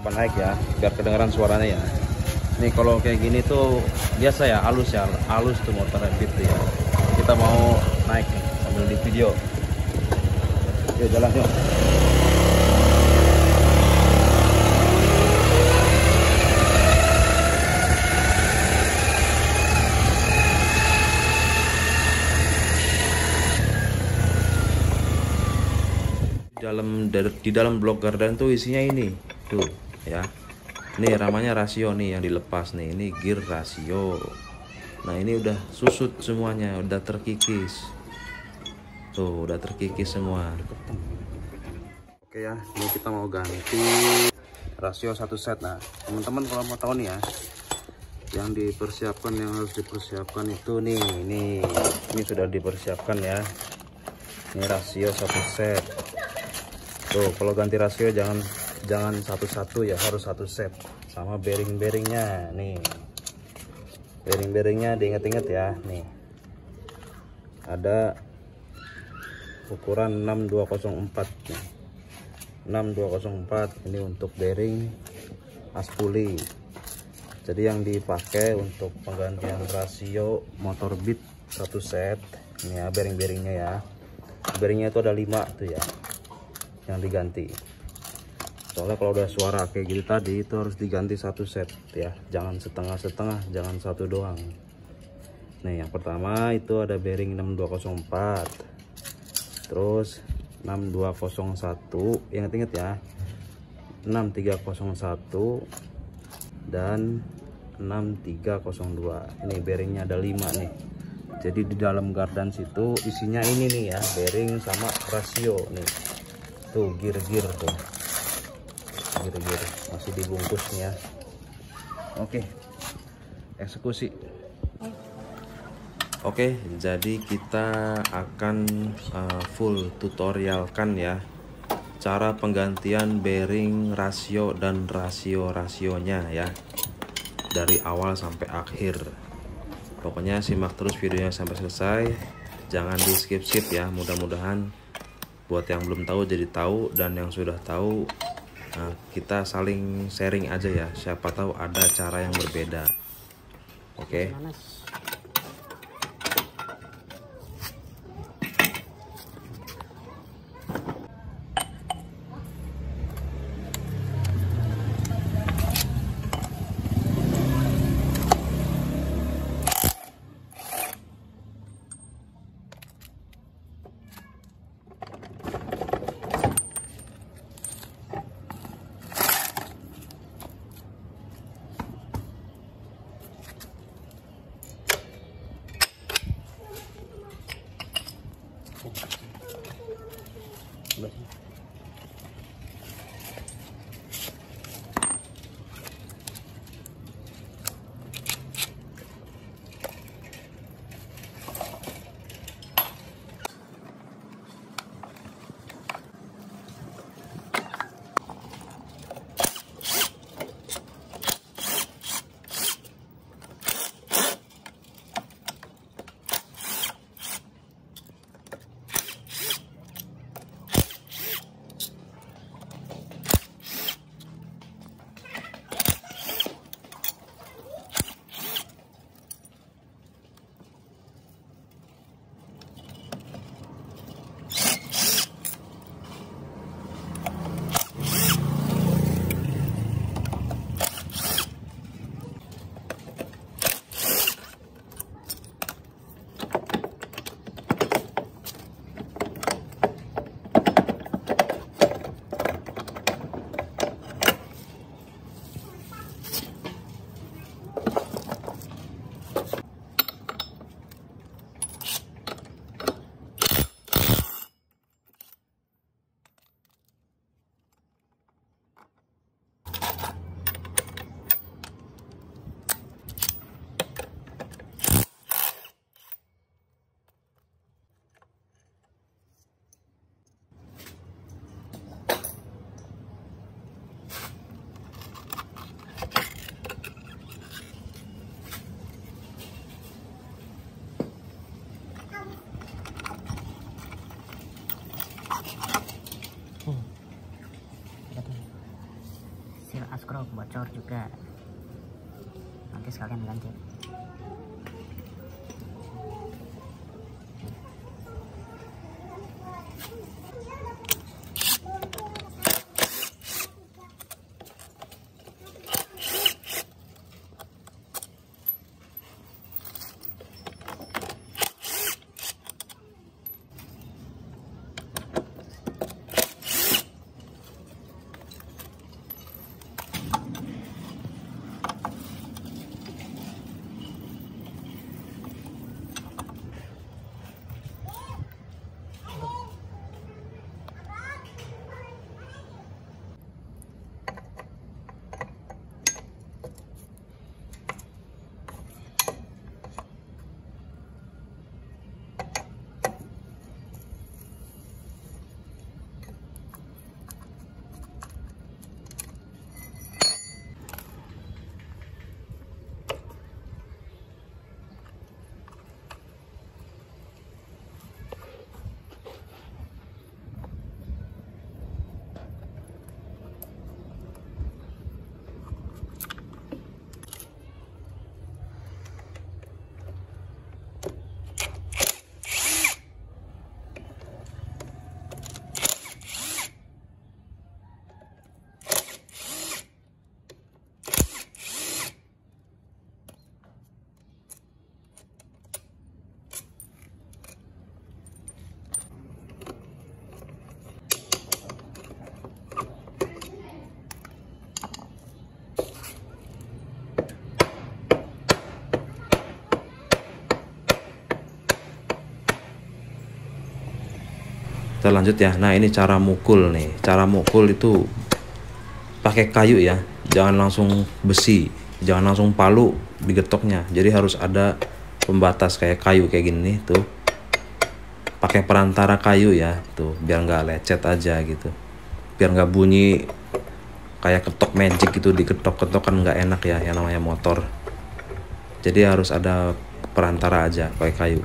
coba naik ya, biar kedengaran suaranya ya. Nih kalau kayak gini tuh biasa ya, halus tuh motor Beat tuh ya. Kita mau naik nih sambil di video. Yuk jalan yuk. Di dalam blok gardan tuh isinya ini tuh ya. Ini ramanya rasio nih yang dilepas nih, ini gear rasio. Nah ini udah susut semuanya, udah terkikis tuh, udah terkikis semua. Oke ya, ini kita mau ganti rasio satu set. Nah teman-teman kalau mau tahu nih ya, yang harus dipersiapkan itu nih, ini sudah dipersiapkan ya. Ini rasio satu set. Tuh, kalau ganti rasio jangan satu-satu ya, harus satu set. Sama bearing-bearingnya nih. Bearing-bearingnya diingat-ingat ya, nih. Ada ukuran 6204 nih. 6204 ini untuk bearing aspuli. Jadi yang dipakai untuk penggantian rasio motor Beat satu set ini ya, bearing-bearingnya ya. Bearingnya itu ada 5 tuh ya, yang diganti. Soalnya kalau udah suara kayak gitu tadi itu harus diganti satu set ya, jangan setengah-setengah, jangan satu doang. Nih yang pertama itu ada bearing 6204, terus 6201, ingat-ingat ya, 6301 dan 6302. Ini bearingnya ada 5 nih. Jadi di dalam gardan situ isinya ini nih ya, bearing sama rasio nih. Tuh gear tuh, gear masih dibungkusnya. Oke, eksekusi. Oke, jadi kita akan full tutorialkan ya cara penggantian bearing rasio dan rasionya ya, dari awal sampai akhir. Pokoknya simak terus videonya sampai selesai, jangan di skip ya. Mudah-mudahan buat yang belum tahu jadi tahu, dan yang sudah tahu kita saling sharing aja ya, siapa tahu ada cara yang berbeda. Oke. askrop bocor juga, nanti sekalian ganti. Kita lanjut ya. Nah, ini cara mukul nih. Cara mukul itu pakai kayu ya, jangan langsung besi, jangan langsung palu digetoknya. Jadi harus ada pembatas kayak kayu kayak gini nih, tuh. Pakai perantara kayu ya, tuh, biar nggak lecet aja gitu. Biar nggak bunyi kayak ketok magic gitu, diketok-ketok kan nggak enak ya, yang namanya motor. Jadi harus ada perantara aja pakai kayu.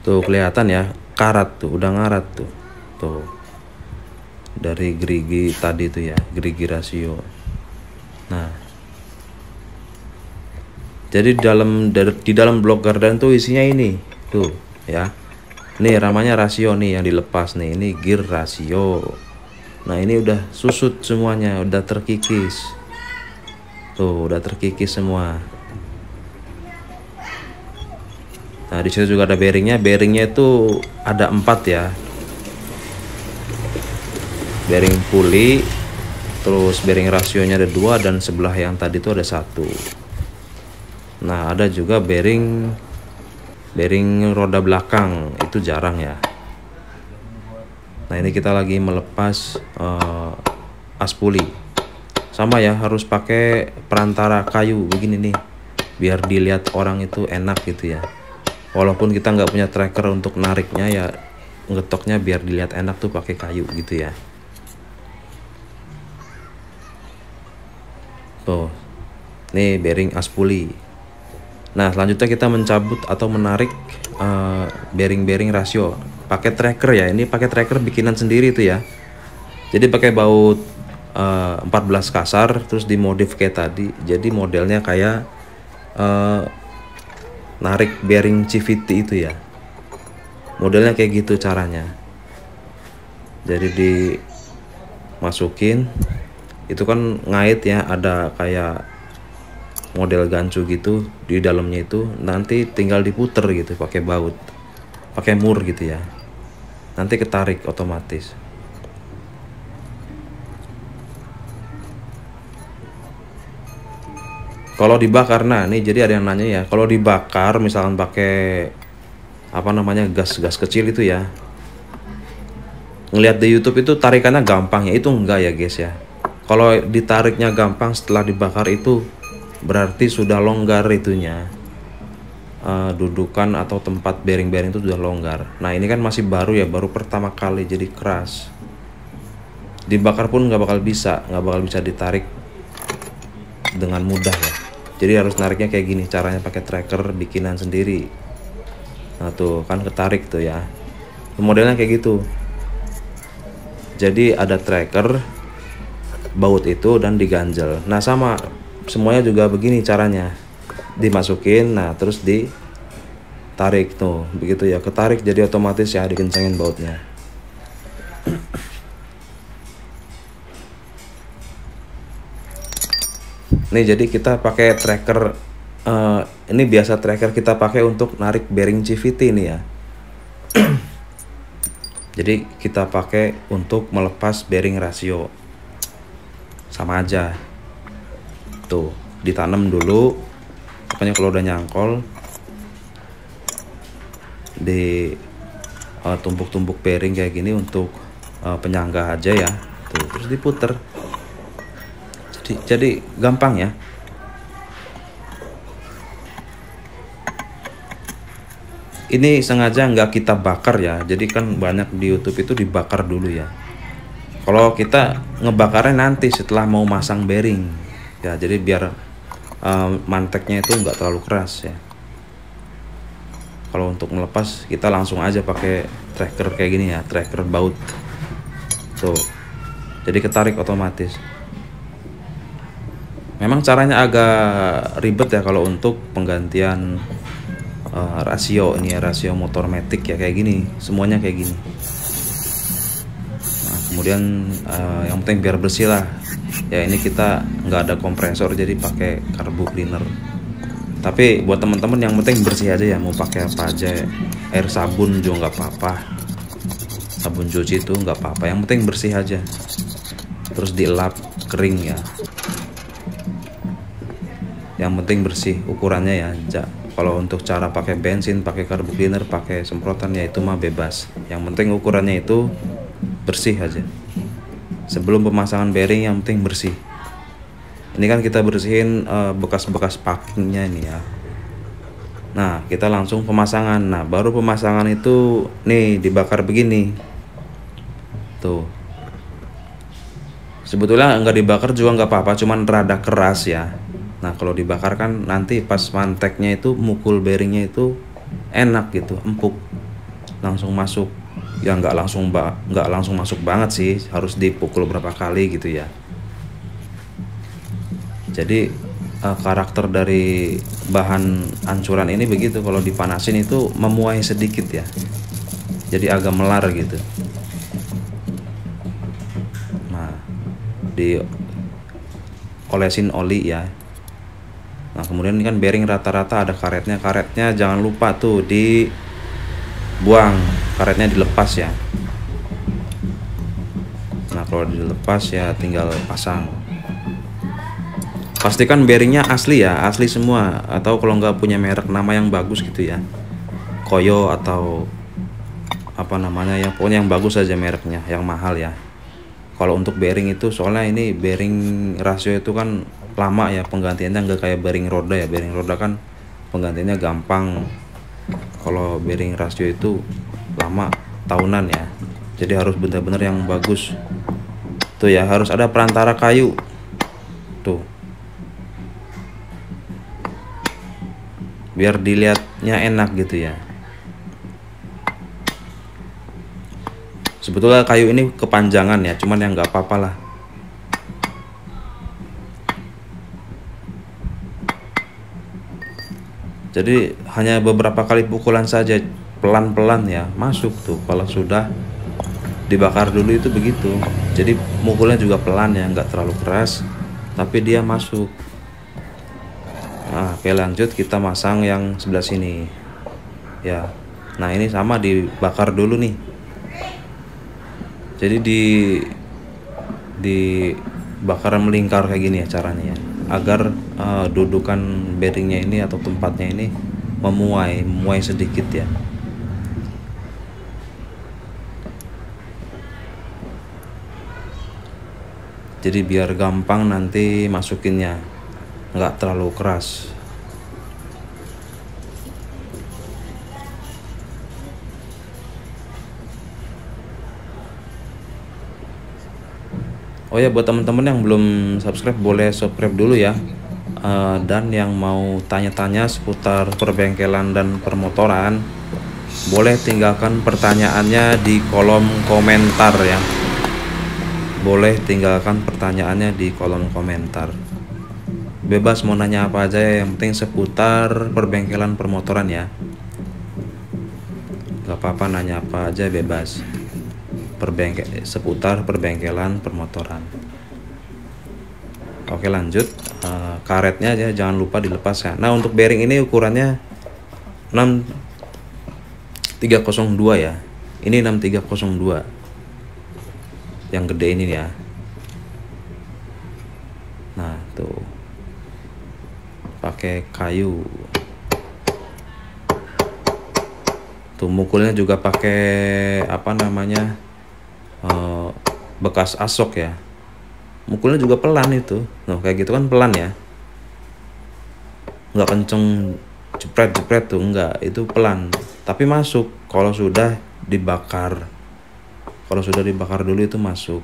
Tuh kelihatan ya, karat tuh, udah ngarat tuh. Tuh. Dari gerigi tadi tuh ya, gerigi rasio. Nah. Jadi di dalam blok gardan tuh isinya ini. Tuh, ya. Nih ramanya rasio nih yang dilepas nih. Ini gear rasio. Nah, ini udah susut semuanya, udah terkikis. Tuh, udah terkikis semua. Nah, di situ juga ada bearingnya. Bearingnya itu ada 4 ya. Bearing puli, terus bearing rasionya ada 2, dan sebelah yang tadi itu ada 1. Nah, ada juga bearing roda belakang, itu jarang ya. Nah, ini kita lagi melepas as puli. Sama ya, harus pakai perantara kayu begini nih, biar dilihat orang itu enak gitu ya. Walaupun kita nggak punya tracker untuk nariknya ya, ngetoknya biar dilihat enak tuh pakai kayu gitu ya. Tuh, nih bearing as puli. Nah, selanjutnya kita mencabut atau menarik bearing rasio pakai tracker ya. Ini pakai tracker bikinan sendiri tuh ya. Jadi pakai baut 14 kasar, terus dimodif kayak tadi. Jadi modelnya kayak narik bearing CVT itu ya, modelnya kayak gitu caranya. Jadi dimasukin, itu kan ngait ya, ada kayak model gancu gitu di dalamnya itu, nanti tinggal diputer gitu pakai baut, pakai mur gitu ya, nanti ketarik otomatis. Kalau dibakar, nah nih jadi ada yang nanya ya, kalau dibakar misalkan pakai apa namanya gas kecil itu ya, ngelihat di YouTube itu tarikannya gampang ya, itu enggak ya guys ya. Kalau ditariknya gampang setelah dibakar itu berarti sudah longgar itunya, dudukan atau tempat bearing-bearing itu sudah longgar. Nah, ini kan masih baru ya, baru pertama kali jadi keras. Dibakar pun nggak bakal bisa ditarik dengan mudah ya. Jadi harus nariknya kayak gini, caranya pakai tracker bikinan sendiri. Nah tuh kan ketarik tuh ya. modelnya kayak gitu. Jadi ada tracker, baut itu, dan diganjel. Nah sama semuanya juga begini caranya, dimasukin, nah terus ditarik tuh begitu ya, ketarik jadi otomatis ya dikencengin bautnya. Nih jadi kita pakai tracker, ini biasa tracker kita pakai untuk narik bearing CVT ini ya. Jadi kita pakai untuk melepas bearing rasio, sama aja tuh, ditanam dulu. Pokoknya kalau udah nyangkol di tumpuk-tumpuk bearing kayak gini untuk penyangga aja ya tuh, terus diputer. Jadi gampang ya. Ini sengaja nggak kita bakar ya, jadi kan banyak di YouTube itu dibakar dulu ya. Kalau kita ngebakarnya nanti setelah mau masang bearing ya, jadi biar manteknya itu nggak terlalu keras ya. Kalau untuk melepas kita langsung aja pakai tracker kayak gini ya, tracker baut tuh, jadi ketarik otomatis. Memang caranya agak ribet ya kalau untuk penggantian rasio ini ya, rasio motor matic ya, kayak gini semuanya kayak gini. Nah kemudian yang penting biar bersih lah ya, ini kita nggak ada kompresor jadi pakai carbo cleaner. Tapi buat teman-teman yang penting bersih aja ya, mau pakai apa aja, air sabun juga nggak apa-apa, sabun cuci itu nggak apa-apa, yang penting bersih aja, terus dilap kering ya, yang penting bersih ukurannya ya. Kalau untuk cara pakai bensin, pakai carbo cleaner, pakai semprotan ya itu mah bebas. Yang penting ukurannya itu bersih aja. Sebelum pemasangan bearing yang penting bersih. Ini kan kita bersihin bekas-bekas packingnya ini ya. Nah kita langsung pemasangan. Nah baru pemasangan itu nih dibakar begini tuh. Sebetulnya nggak dibakar juga nggak apa-apa, cuman rada keras ya. Nah kalau dibakar kan nanti pas manteknya itu mukul bearingnya itu enak gitu, empuk, langsung masuk ya, nggak langsung masuk banget sih, harus dipukul berapa kali gitu ya. Jadi karakter dari bahan ancuran ini begitu, kalau dipanasin itu memuai sedikit ya, jadi agak melar gitu. Nah diolesin oli ya. Nah kemudian ini kan bearing rata-rata ada karetnya, jangan lupa tuh dibuang, karetnya dilepas ya. Nah kalau dilepas ya tinggal pasang. Pastikan bearingnya asli ya, asli semua, atau kalau nggak punya merek nama yang bagus gitu ya, Koyo atau apa namanya ya, pokoknya yang bagus aja mereknya, yang mahal ya. Kalau untuk bearing itu soalnya ini bearing rasio itu kan lama ya penggantiannya, nggak kayak bearing roda ya. Bearing roda kan penggantiannya gampang, kalau bearing rasio itu lama, tahunan ya. Jadi harus benar-benar yang bagus tuh ya, harus ada perantara kayu tuh biar dilihatnya enak gitu ya. Sebetulnya kayu ini kepanjangan ya, cuman yang nggak apa-apa lah. Jadi hanya beberapa kali pukulan saja, pelan-pelan ya masuk tuh. Kalau sudah dibakar dulu itu begitu, jadi mukulnya juga pelan ya, nggak terlalu keras, tapi dia masuk. Nah oke, lanjut kita masang yang sebelah sini ya. Nah ini sama dibakar dulu nih. Jadi dibakar melingkar kayak gini ya caranya ya, agar dudukan bearingnya ini atau tempatnya ini memuai sedikit ya. Jadi biar gampang nanti masukinnya, nggak terlalu keras. Oh ya, buat teman-teman yang belum subscribe boleh subscribe dulu ya. Dan yang mau tanya-tanya seputar perbengkelan dan permotoran, boleh tinggalkan pertanyaannya di kolom komentar ya. Boleh tinggalkan pertanyaannya di kolom komentar. Bebas mau nanya apa aja ya, yang penting seputar perbengkelan permotoran ya. Gak apa-apa, nanya apa aja bebas. Seputar perbengkelan permotoran. Oke, lanjut. Karetnya aja jangan lupa dilepas ya. Nah, untuk bearing ini ukurannya 6302 ya. Ini 6302 yang gede ini ya. Nah, tuh pakai kayu. Tuh mukulnya juga pakai apa namanya, bekas asok ya. Mukulnya juga pelan itu. Nah, kayak gitu kan pelan ya, nggak kenceng jepret tuh, enggak, itu pelan tapi masuk. Kalau sudah dibakar dulu itu masuk.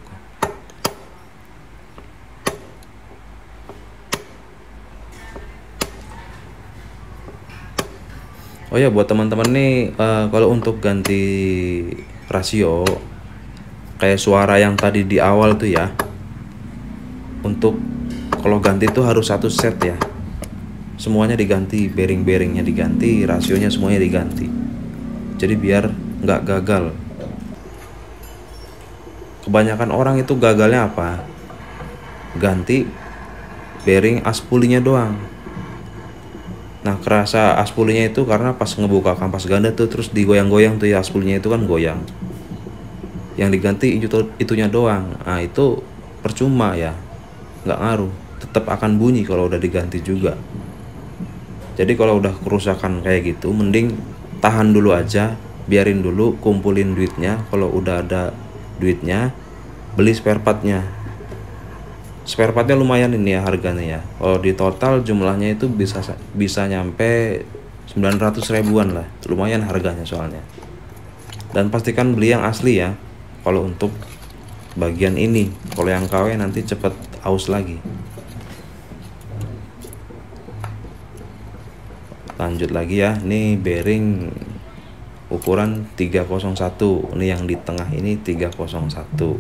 Oh ya, buat teman-teman nih, kalau untuk ganti rasio kayak suara yang tadi di awal tuh ya, untuk kalau ganti tuh harus satu set ya, semuanya diganti, bearing-bearingnya diganti, rasionya semuanya diganti, jadi biar nggak gagal. Kebanyakan orang itu gagalnya apa? Ganti bearing aspulinya doang. Nah, kerasa aspulinya itu karena pas ngebuka kampas ganda tuh terus digoyang-goyang tuh ya, aspulinya itu kan goyang. Yang diganti itunya doang. Nah, itu percuma ya, nggak ngaruh, tetap akan bunyi kalau udah diganti juga. Jadi kalau udah kerusakan kayak gitu, mending tahan dulu aja, biarin dulu, kumpulin duitnya. Kalau udah ada duitnya, beli spare partnya. Spare partnya lumayan ini ya harganya ya. Kalau di total jumlahnya itu bisa nyampe 900 ribuan lah, lumayan harganya soalnya. Dan pastikan beli yang asli ya. Kalau untuk bagian ini, kalau yang KW nanti cepet aus lagi. Lanjut lagi ya, ini bearing ukuran 301. Ini yang di tengah ini 301.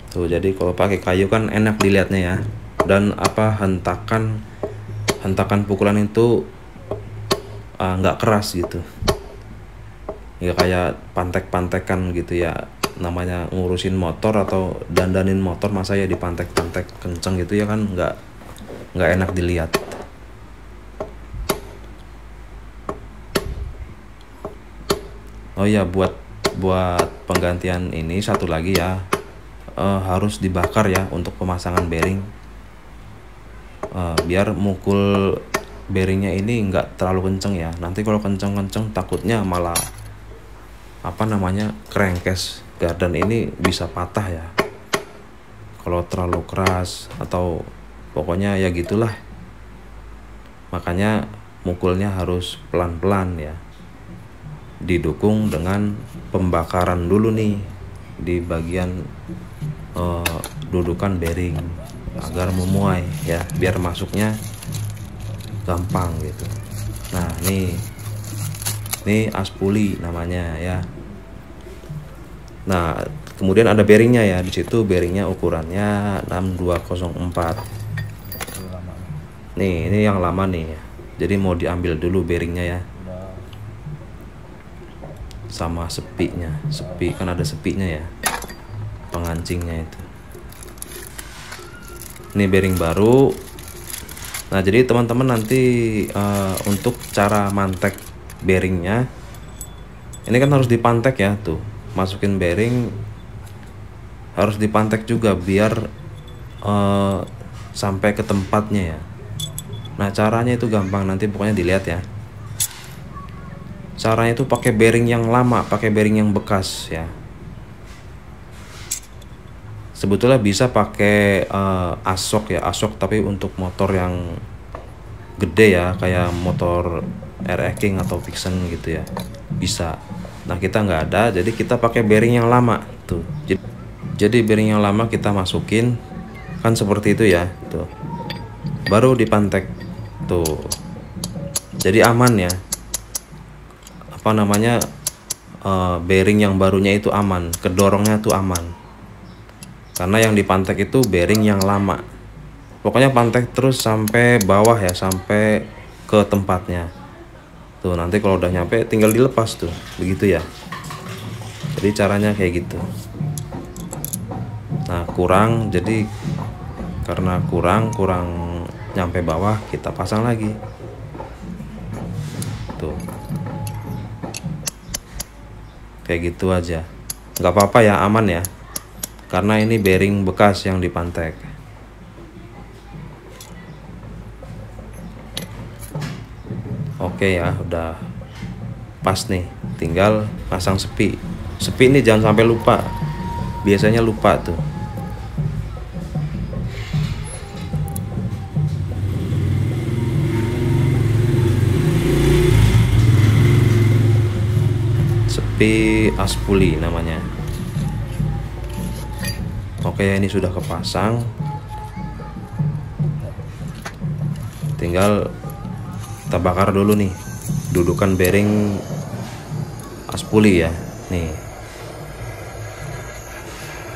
Tuh, jadi kalau pakai kayu kan enak dilihatnya ya. Dan apa, hentakan pukulan itu nggak keras gitu. Ya kayak pantek-pantekan gitu ya. Namanya ngurusin motor atau dandanin motor, masa ya dipantek-pantek kenceng gitu ya kan, nggak enak dilihat. Oh ya, buat penggantian ini satu lagi ya, harus dibakar ya untuk pemasangan bearing, biar mukul bearingnya ini nggak terlalu kenceng ya. Nanti kalau kenceng-kenceng takutnya malah apa namanya, crankcase gardan ini bisa patah ya kalau terlalu keras, atau pokoknya ya gitulah. Makanya mukulnya harus pelan-pelan ya, didukung dengan pembakaran dulu nih di bagian dudukan bearing agar memuai ya, biar masuknya gampang gitu. Nah, nih aspuli namanya ya. Nah, kemudian ada bearingnya ya, di situ bearingnya ukurannya 6204. Nih, ini yang lama nih ya. Jadi mau diambil dulu bearingnya ya, sama sepinya. Sepi kan ada sepinya ya, pengancingnya itu. Ini bearing baru. Nah, jadi teman-teman nanti untuk cara mantek bearingnya, ini kan harus dipantek ya, tuh masukin bearing harus dipantek juga biar sampai ke tempatnya ya. Nah, caranya itu gampang, nanti pokoknya dilihat ya. Caranya itu pakai bearing yang lama, pakai bearing yang bekas ya. Sebetulnya bisa pakai asok ya, asok tapi untuk motor yang gede ya, kayak motor RX King atau Vixen gitu ya, bisa. Nah, kita nggak ada, jadi kita pakai bearing yang lama tuh. Jadi bearing yang lama kita masukin, kan seperti itu ya, tuh baru dipantek tuh, jadi aman ya, apa namanya, bearing yang barunya itu aman, kedorongnya tuh aman, karena yang dipantek itu bearing yang lama. Pokoknya pantek terus sampai bawah ya, sampai ke tempatnya tuh, nanti kalau udah nyampe tinggal dilepas tuh, begitu ya. Jadi caranya kayak gitu. Nah kurang, jadi karena kurang nyampe bawah, kita pasang lagi tuh, kayak gitu aja, nggak apa-apa ya, aman ya, karena ini bearing bekas yang dipantek. Oke ya, udah pas nih, tinggal pasang sepi ini jangan sampai lupa, biasanya lupa tuh. Sepi aspuli namanya. Oke, ini sudah kepasang, tinggal kita bakar dulu nih, dudukan bearing aspuli ya. Nih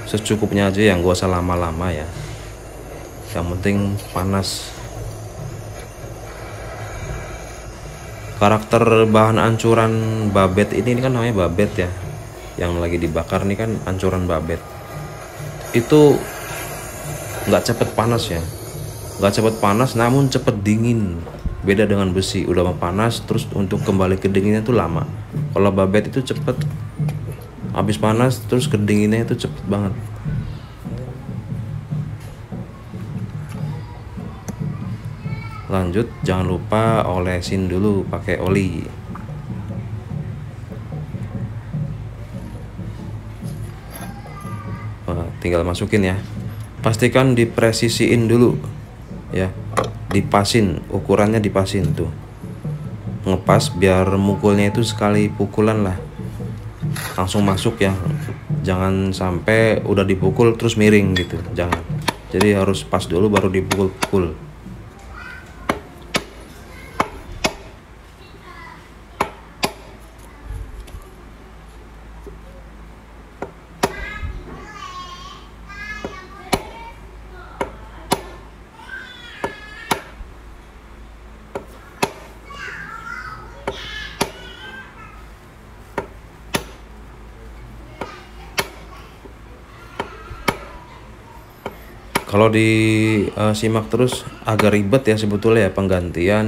secukupnya aja ya, gak usah lama-lama ya, yang penting panas. Karakter bahan ancuran babet ini kan namanya babet ya, yang lagi dibakar nih kan ancuran babet, itu nggak cepet panas ya, nggak cepet panas namun cepet dingin. Beda dengan besi, udah mau panas terus untuk kembali ke dinginnya tuh lama. Kalau babet itu cepet, habis panas terus kedinginnya itu cepet banget. Lanjut, jangan lupa olesin dulu pakai oli. Tinggal masukin ya, pastikan dipresisiin dulu ya, dipasin, ukurannya dipasin tuh, ngepas biar mukulnya itu sekali pukulan lah, langsung masuk ya, jangan sampai udah dipukul terus miring gitu, jangan. Jadi harus pas dulu baru dipukul-pukul. Kalau simak terus agak ribet ya sebetulnya ya, penggantian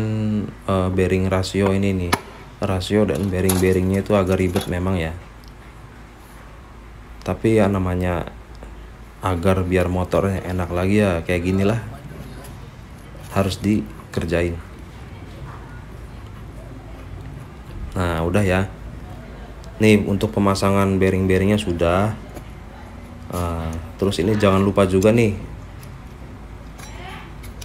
bearing rasio ini nih, rasio dan bearing-bearingnya itu agak ribet memang ya, tapi ya namanya agar biar motornya enak lagi ya kayak ginilah, harus dikerjain. Nah udah ya, nih untuk pemasangan bearing-bearingnya sudah. Terus ini jangan lupa juga nih,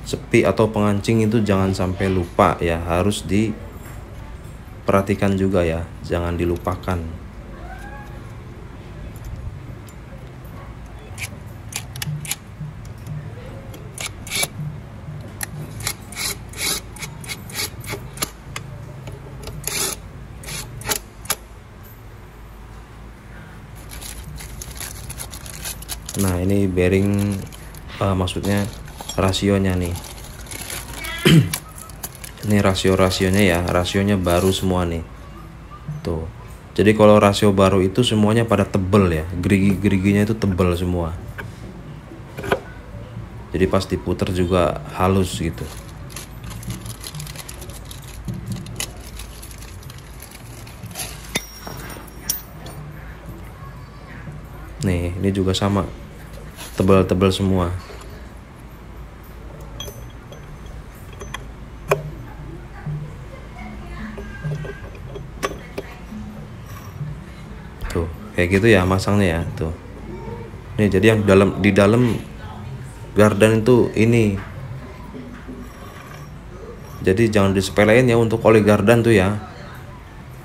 sepi atau pengancing itu jangan sampai lupa ya, harus diperhatikan juga ya, jangan dilupakan. Nah ini bearing, maksudnya rasionya nih. Ini rasionya ya, rasionya baru semua nih tuh. Jadi kalau rasio baru itu semuanya pada tebel ya, gerigi-geriginya itu tebel semua, jadi pas diputer juga halus gitu. Nih ini juga sama, tebal-tebal semua. Tuh kayak gitu ya masangnya ya tuh. Nih jadi yang di dalam gardan itu ini, jadi jangan disepelein ya untuk oli gardan tuh ya.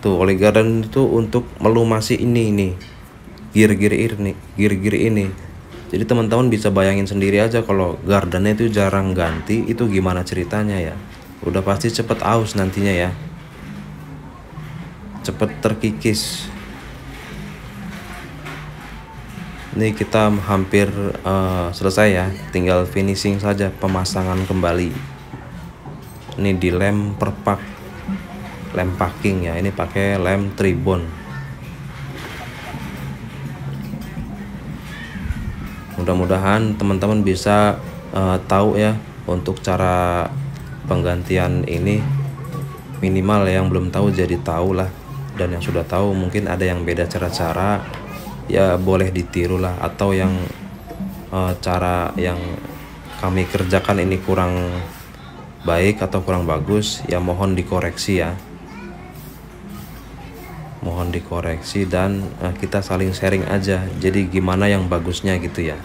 Tuh oli gardan itu untuk melumasi ini gear-gear ini. Jadi teman-teman bisa bayangin sendiri aja kalau gardannya itu jarang ganti, itu gimana ceritanya ya. Udah pasti cepet aus nantinya ya, cepet terkikis. Ini kita hampir selesai ya, tinggal finishing saja, pemasangan kembali. Ini di lem perpak, lem packing ya, ini pakai lem tribon. Mudah-mudahan teman-teman bisa tahu ya untuk cara penggantian ini. Minimal yang belum tahu jadi tahu lah, dan yang sudah tahu mungkin ada yang beda cara-cara ya, boleh ditiru lah. Atau yang cara yang kami kerjakan ini kurang baik atau kurang bagus ya, mohon dikoreksi ya, mohon dikoreksi. Dan kita saling sharing aja, jadi gimana yang bagusnya gitu ya.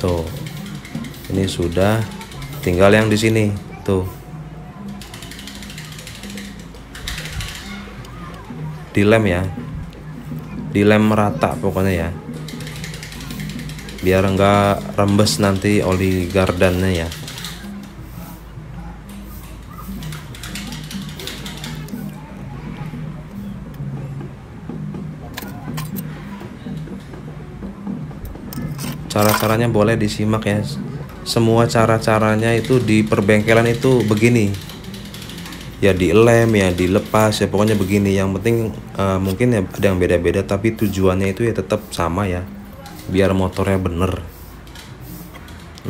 Tuh, ini sudah, tinggal yang di sini tuh, dilem ya, dilem merata pokoknya ya, biar enggak rembes nanti oli gardannya ya. Cara-caranya boleh disimak ya. Semua cara-caranya itu di perbengkelan itu begini ya, dilem ya, dilepas ya, pokoknya begini. Yang penting mungkin ya ada yang beda-beda, tapi tujuannya itu ya tetap sama ya, biar motornya bener.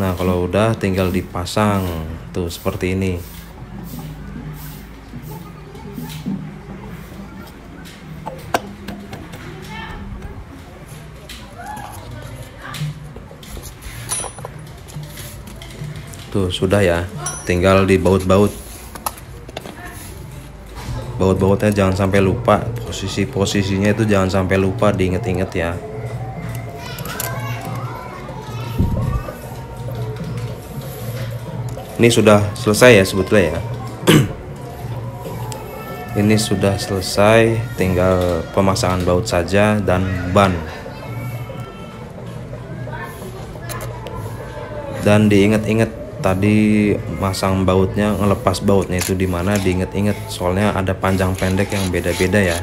Nah kalau udah tinggal dipasang tuh seperti ini. Tuh sudah ya, tinggal dibaut-baut. Baut-bautnya jangan sampai lupa, posisinya itu jangan sampai lupa, diinget-inget ya. Ini sudah selesai ya sebetulnya ya. Ini sudah selesai, tinggal pemasangan baut saja dan ban. Dan diinget-inget tadi masang bautnya, ngelepas bautnya itu di mana, diinget-inget, soalnya ada panjang pendek yang beda-beda ya.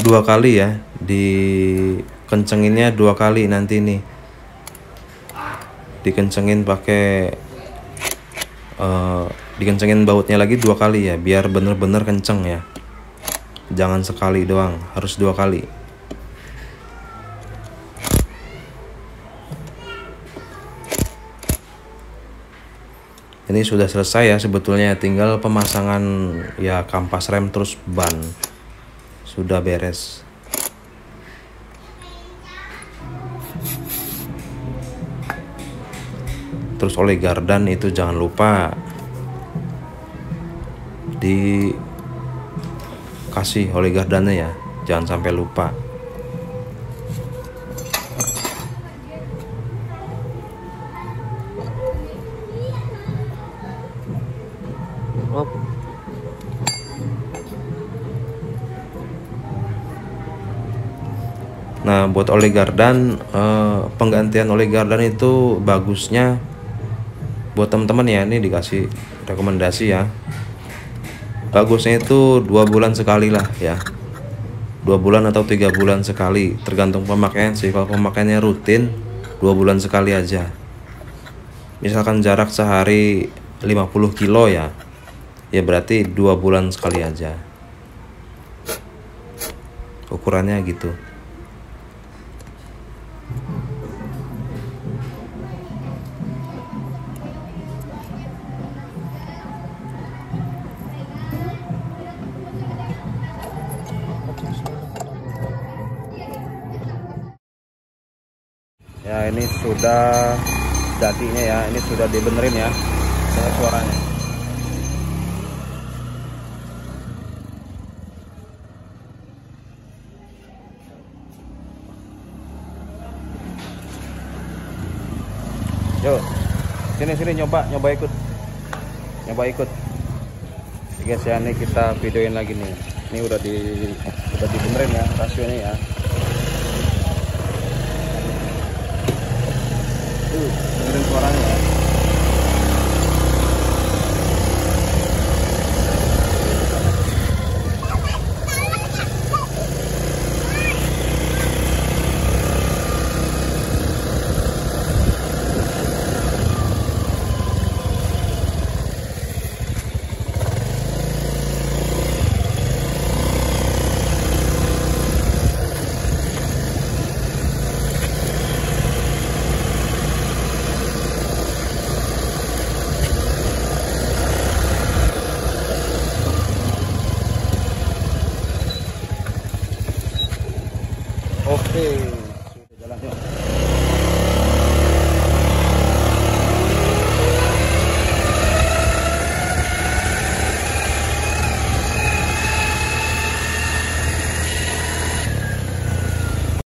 Dua kali ya, dikencenginnya 2 kali nanti nih, dikencengin pakai dikencengin bautnya lagi 2 kali ya, biar bener-bener kenceng ya, jangan sekali doang, harus 2 kali. Ini sudah selesai ya sebetulnya, tinggal pemasangan ya, kampas rem terus ban, sudah beres. Terus oli gardan itu jangan lupa dikasih oli gardannya ya, jangan sampai lupa. Nah buat oli gardan, penggantian oli gardan itu bagusnya buat teman-teman ya, ini dikasih rekomendasi ya, bagusnya itu 2 bulan sekali lah ya, 2 bulan atau 3 bulan sekali, tergantung pemakaian sih. Kalau pemakaiannya rutin 2 bulan sekali aja. Misalkan jarak sehari 50 kilo ya, ya berarti 2 bulan sekali aja, ukurannya gitu. ini sudah jadinya ya, ini sudah dibenerin ya. Dengar suaranya. Yuk, sini nyoba ikut, guys ya. Ini kita videoin lagi nih. Ini udah dibenerin ya rasionya ya.